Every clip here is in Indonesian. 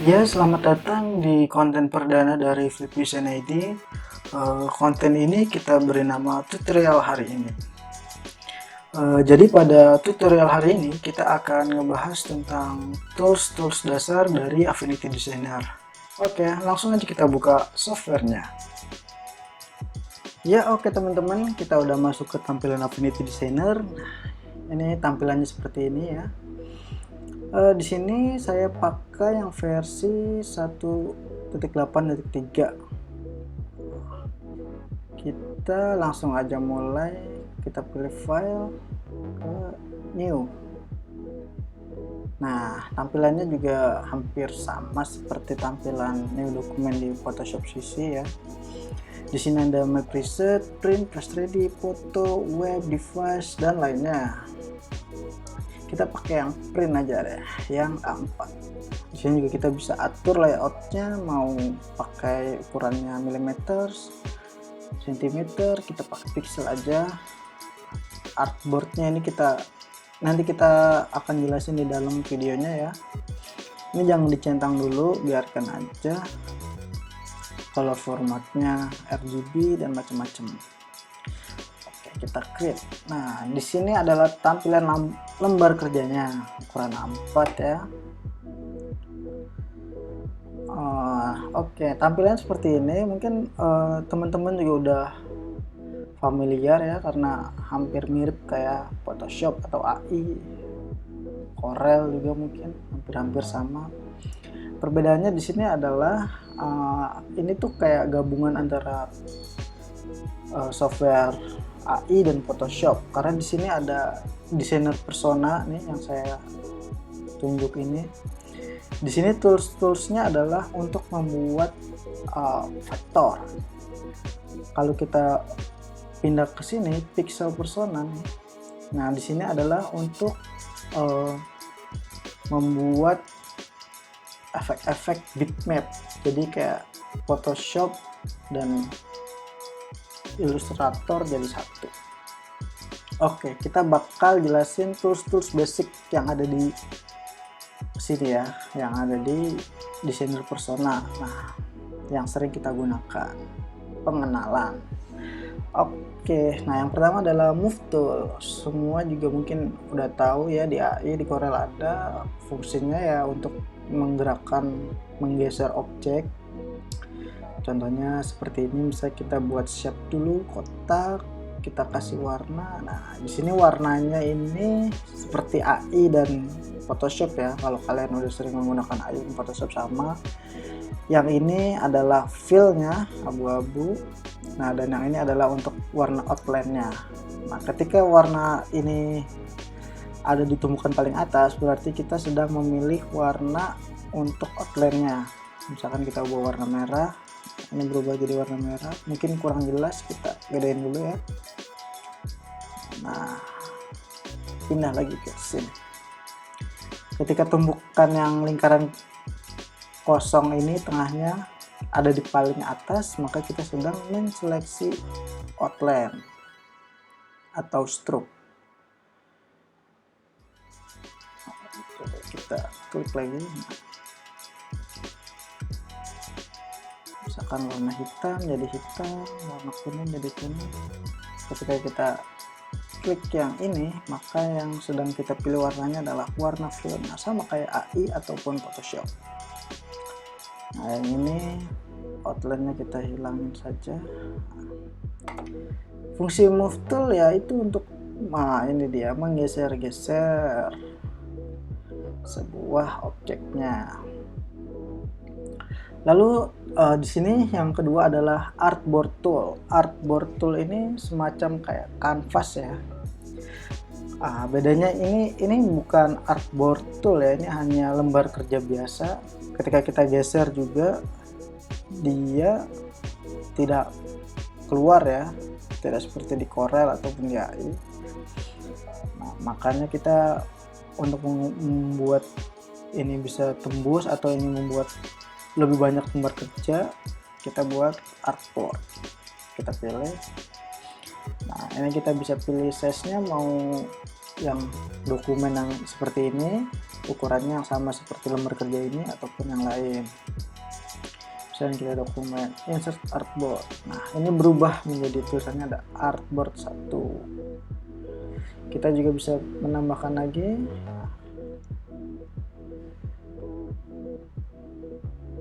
Ya, selamat datang di konten perdana dari Flipvision ID. Konten ini kita beri nama tutorial hari ini. Jadi pada tutorial hari ini kita akan ngebahas tentang tools-tools dasar dari Affinity Designer. Oke, langsung aja kita buka softwarenya. Ya, oke teman-teman, kita udah masuk ke tampilan Affinity Designer. Ini tampilannya seperti ini ya. Di sini saya pakai yang versi 1.8.3. Kita langsung aja mulai. Kita pilih file, new. Nah, tampilannya juga hampir sama seperti tampilan new dokumen di Photoshop CC ya. Di sini ada my preset, print, press ready, foto, web, device, dan lainnya. Kita pakai yang print aja deh, yang A4. Di sini juga kita bisa atur layoutnya, mau pakai ukurannya milimeter, sentimeter, kita pakai pixel aja. Artboardnya ini nanti kita akan jelasin di dalam videonya ya. Ini jangan dicentang dulu, biarkan aja. Color formatnya RGB dan macam-macam. Kita create. Nah, di sini adalah tampilan lembar kerjanya, ukuran A4 ya. Oke, tampilan seperti ini. Mungkin teman-teman juga udah familiar ya, karena hampir mirip kayak Photoshop atau AI, Corel juga mungkin hampir-hampir sama. Perbedaannya di sini adalah ini tuh kayak gabungan antara software AI dan Photoshop, karena di sini ada desainer persona nih yang saya tunjuk ini. Di sini tools-toolsnya adalah untuk membuat vektor. Kalau kita pindah ke sini pixel persona nih. Nah, di sini adalah untuk membuat efek-efek bitmap. Jadi kayak Photoshop dan Illustrator jadi satu. Oke, kita bakal jelasin tools-tools basic yang ada di sini ya, yang ada di desainer persona. Nah, yang sering kita gunakan, pengenalan. Oke, nah yang pertama adalah move tool. Semua juga mungkin udah tahu ya, di AI, di Corel ada fungsinya ya untuk menggerakkan, menggeser objek. Contohnya seperti ini, bisa kita buat shape dulu, kotak, kita kasih warna. Nah, di sini warnanya ini seperti AI dan Photoshop ya. Kalau kalian udah sering menggunakan AI dan Photoshop sama. Yang ini adalah fill-nya abu-abu. Nah, dan yang ini adalah untuk warna outline-nya. Nah, ketika warna ini ada di tumpukan paling atas, berarti kita sedang memilih warna untuk outline-nya. Misalkan kita bawa warna merah, ini berubah jadi warna merah, mungkin kurang jelas, kita gedein dulu ya. Nah, pindah lagi ke sini. Ketika tumpukan yang lingkaran kosong ini tengahnya ada di paling atas, maka kita sedang menseleksi outline atau stroke. Coba kita klik lagi. Misalkan warna hitam jadi hitam, warna kuning jadi kuning. Ketika kita klik yang ini, maka yang sedang kita pilih warnanya adalah warna fill. Nah, sama kayak AI ataupun Photoshop. Nah, yang ini outline-nya kita hilangin saja. Fungsi move tool ya itu untuk, nah ini dia, menggeser-geser sebuah objeknya. Lalu di sini yang kedua adalah artboard tool. Artboard tool ini semacam kayak kanvas ya. Bedanya ini bukan artboard tool ya, ini hanya lembar kerja biasa. Ketika kita geser juga dia tidak keluar ya, tidak seperti di Corel ataupun di AI. Nah, makanya kita untuk membuat ini bisa tembus atau ini membuat lebih banyak lembar kerja, kita buat artboard. Kita pilih. Nah, ini kita bisa pilih size-nya, mau yang dokumen yang seperti ini ukurannya yang sama seperti lembar kerja ini ataupun yang lain. Misalnya kita dokumen insert artboard, nah ini berubah menjadi tulisannya ada artboard 1. Kita juga bisa menambahkan lagi,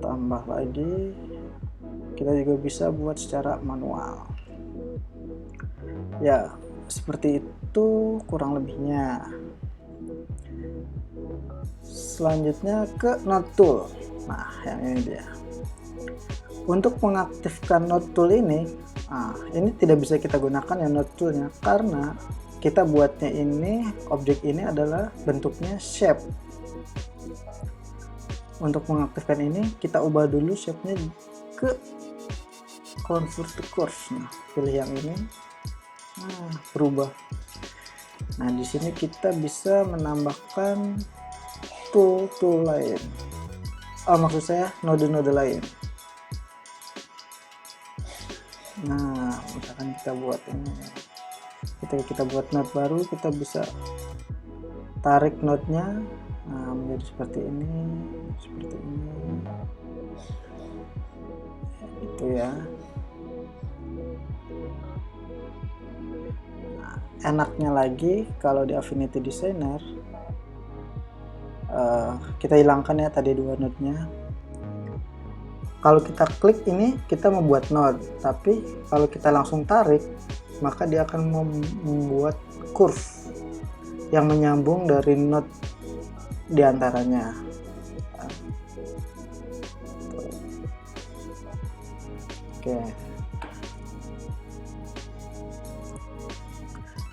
tambah lagi, kita juga bisa buat secara manual ya. Seperti itu kurang lebihnya. Selanjutnya ke node tool. Nah yang ini dia. Untuk mengaktifkan node tool ini tidak bisa kita gunakan ya node toolnya, karena kita buatnya ini, objek ini adalah bentuknya shape. Untuk mengaktifkan ini kita ubah dulu shape-nya ke convert to course. Nah pilih yang ini, berubah. Nah di sini kita bisa menambahkan tool lain, maksud saya node-node lain. Nah misalkan kita buat ini, ketika kita buat node baru, kita bisa tarik node-nya menjadi seperti ini, itu ya. Nah, enaknya lagi kalau di Affinity Designer, kita hilangkan ya tadi 2 node-nya. Kalau kita klik ini kita membuat node, tapi kalau kita langsung tarik maka dia akan membuat curve yang menyambung dari node diantaranya. Oke.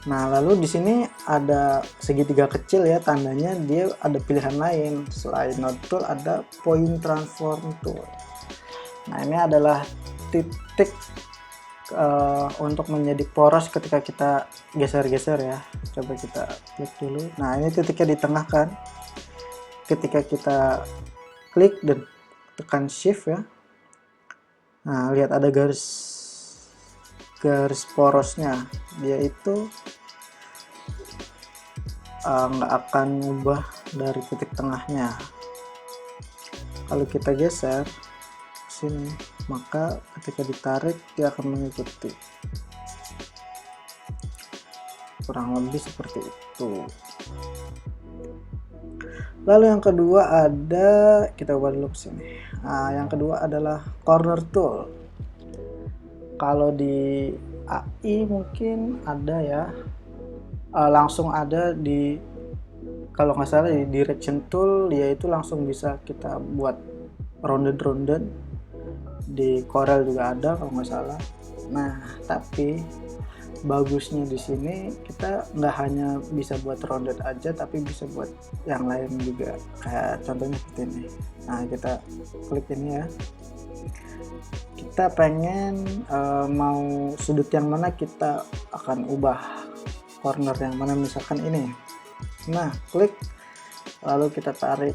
Nah lalu di sini ada segitiga kecil ya, tandanya dia ada pilihan lain. Selain node tool ada point transform tool. Nah ini adalah titik untuk menjadi poros ketika kita geser-geser ya. Coba kita klik dulu. Nah ini titiknya di tengah kan. Ketika kita klik dan tekan shift ya, nah lihat ada garis porosnya, dia itu nggak akan ubah dari titik tengahnya. Kalau kita geser sini, maka ketika ditarik dia akan mengikuti, kurang lebih seperti itu. Lalu yang kedua ada, kita ubah dulu ke sini. Nah, yang kedua adalah corner tool. Kalau di AI mungkin ada ya, langsung ada di, kalau nggak salah di direction tool, yaitu langsung bisa kita buat rounded. Di Corel juga ada kalau nggak salah. Nah tapi bagusnya di sini kita nggak hanya bisa buat rounded aja, tapi bisa buat yang lain juga, kayak contohnya seperti ini. Nah kita klik ini ya, kita pengen mau sudut yang mana, kita akan ubah corner yang mana, misalkan ini. Nah klik, lalu kita tarik,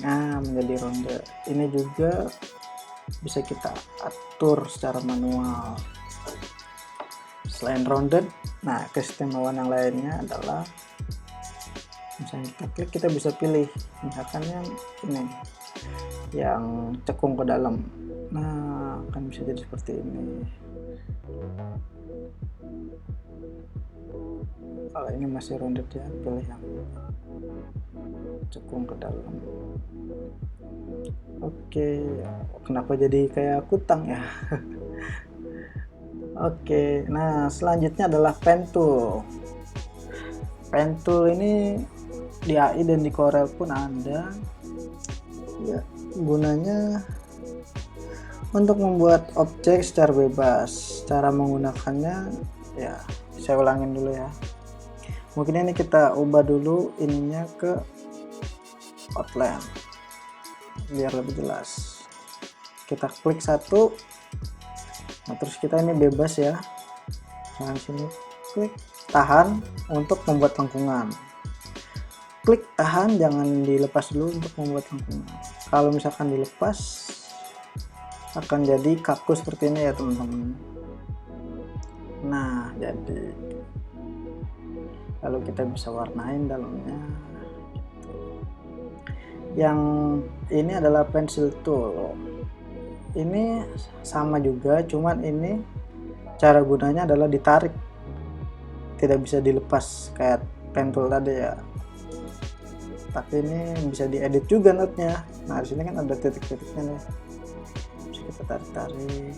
nah menjadi ronde. Ini juga bisa kita atur secara manual. Selain rounded, nah keistimewaan yang lainnya adalah misalnya kita klik, kita bisa pilih misalkan yang ini, yang cekung ke dalam. Nah kan bisa jadi seperti ini. Kalau ini masih rounded ya, pilih yang cekung ke dalam. Oke, kenapa jadi kayak kutang ya? Oke, nah selanjutnya adalah pen tool. Pen tool ini di AI dan di Corel pun ada ya, gunanya untuk membuat objek secara bebas. Cara menggunakannya ya, saya ulangin dulu ya. Mungkin ini kita ubah dulu ininya ke outline biar lebih jelas. Kita klik satu, nah terus kita ini bebas ya, nah sini klik tahan untuk membuat lengkungan, klik tahan, jangan dilepas dulu untuk membuat lengkungan. Kalau misalkan dilepas akan jadi kaku seperti ini ya teman-teman. Nah jadi lalu kita bisa warnain dalamnya gitu. Yang ini adalah pencil tool. Ini sama juga, cuman ini cara gunanya adalah ditarik, tidak bisa dilepas kayak pen tool tadi ya. Tapi ini bisa diedit juga notnya. Nah di sini kan ada titik-titiknya nih, bisa kita tarik-tarik.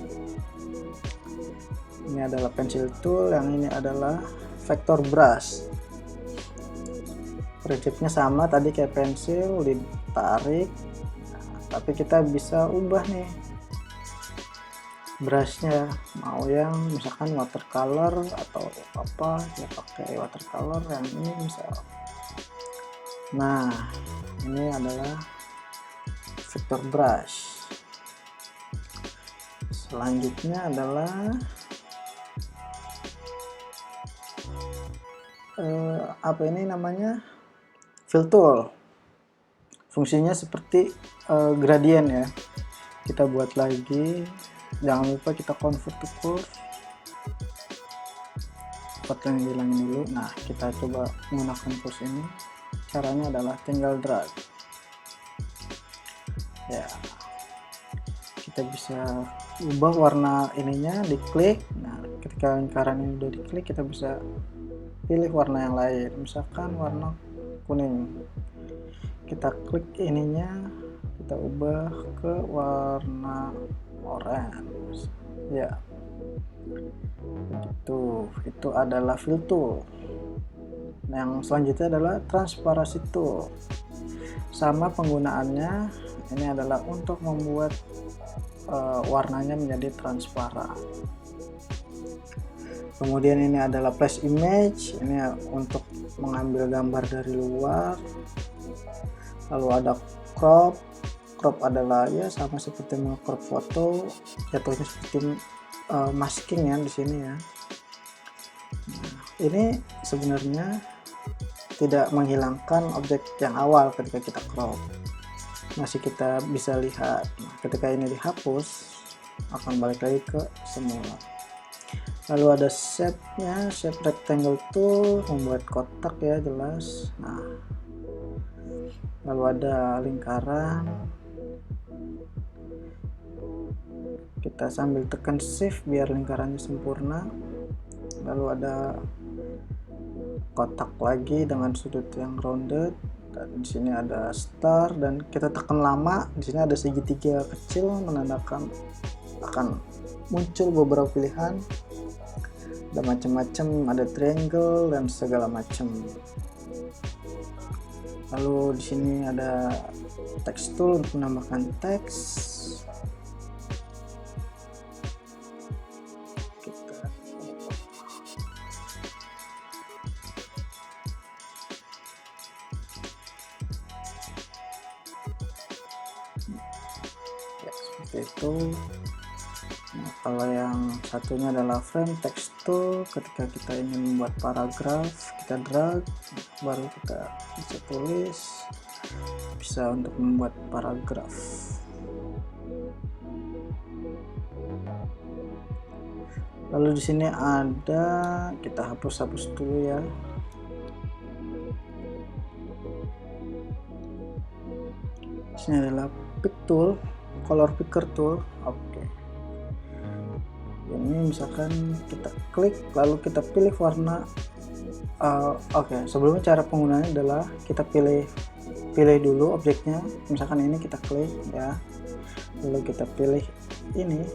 Ini adalah pencil tool, yang ini adalah vector brush. Prinsipnya sama tadi kayak pensil, ditarik. Nah, tapi kita bisa ubah nih brushnya, mau yang misalkan watercolor atau apa ya, pakai watercolor yang ini misal. Nah ini adalah vector brush. Selanjutnya adalah apa ini namanya, fill tool. Fungsinya seperti gradient ya. Kita buat lagi, jangan lupa kita convert to curve. Yang dihilangin dulu. Nah kita coba menggunakan tools ini. Caranya adalah tinggal drag ya, kita bisa ubah warna ininya, diklik. Nah ketika lingkaran ini udah diklik, kita bisa pilih warna yang lain, misalkan warna kuning. Kita klik ininya, kita ubah ke warna orange ya, begitu. Itu adalah fill tool. Yang selanjutnya adalah transparansi tool. Sama penggunaannya, ini adalah untuk membuat warnanya menjadi transparan. Kemudian ini adalah flash image, ini untuk mengambil gambar dari luar. Lalu ada crop. Crop adalah ya sama seperti crop foto, jatuhnya seperti masking ya di sini ya. Nah, ini sebenarnya tidak menghilangkan objek yang awal ketika kita crop, masih kita bisa lihat. Nah, ketika ini dihapus akan balik lagi ke semula. Lalu ada shape-nya, shape rectangle tool, membuat kotak ya jelas. Nah lalu ada lingkaran, kita sambil tekan shift biar lingkarannya sempurna. Lalu ada kotak lagi dengan sudut yang rounded, dan di sini ada star, dan kita tekan lama, di sini ada segitiga kecil menandakan akan muncul beberapa pilihan, ada macam-macam, ada triangle dan segala macam. Lalu di sini ada text tool untuk menambahkan teks. Ya, seperti itu. Nah, kalau yang satunya adalah frame text tool, ketika kita ingin membuat paragraf, kita drag, baru kita bisa tulis, bisa untuk membuat paragraf. Lalu di sini ada, kita hapus dulu ya. Di sini adalah pick tool, color picker tool. Oke. Ini misalkan kita klik lalu kita pilih warna. Oke, sebelumnya cara penggunaannya adalah kita pilih dulu objeknya, misalkan ini kita klik ya, lalu kita pilih ini,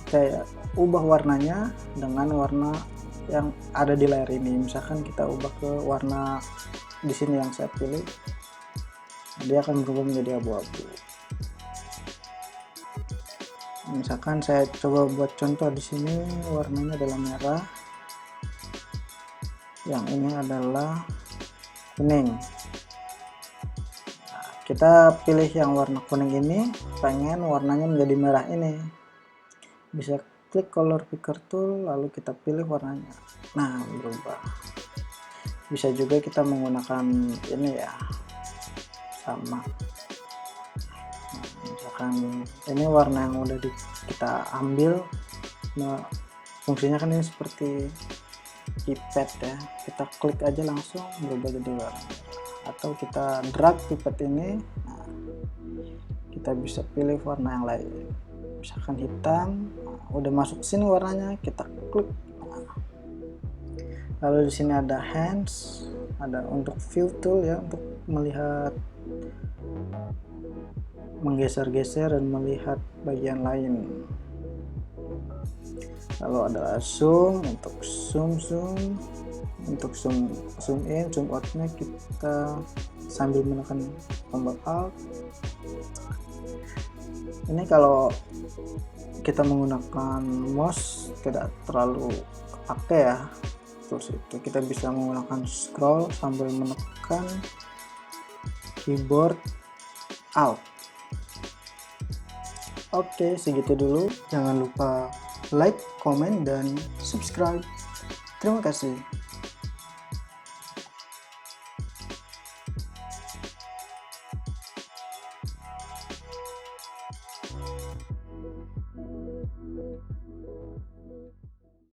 kita ubah warnanya dengan warna yang ada di layar ini. Misalkan kita ubah ke warna di sini yang saya pilih, dia akan berubah menjadi abu-abu. Misalkan saya coba buat contoh, di sini warnanya adalah merah, yang ini adalah kuning. Nah, kita pilih yang warna kuning ini, pengen warnanya menjadi merah ini, bisa klik color picker tool lalu kita pilih warnanya. Nah berubah. Bisa juga kita menggunakan ini ya, sama. Nah, misalkan ini warna yang udah kita ambil. Nah, fungsinya kan ini seperti keypad ya, kita klik aja langsung berubah jadi warna. atau kita drag pipet ini. Nah, kita bisa pilih warna yang lain, misalkan hitam. Nah, udah masuk sini warnanya, kita klik. Nah, lalu di sini ada hands, ada untuk view tool ya, untuk melihat, menggeser-geser dan melihat bagian lain. Lalu ada zoom, untuk zoom, untuk zoom in, zoom outnya kita sambil menekan tombol alt. Ini kalau kita menggunakan mouse tidak terlalu kepake ya tools itu. Kita bisa menggunakan scroll sambil menekan keyboard alt. Oke, segitu dulu. Jangan lupa like, comment, dan subscribe. Terima kasih.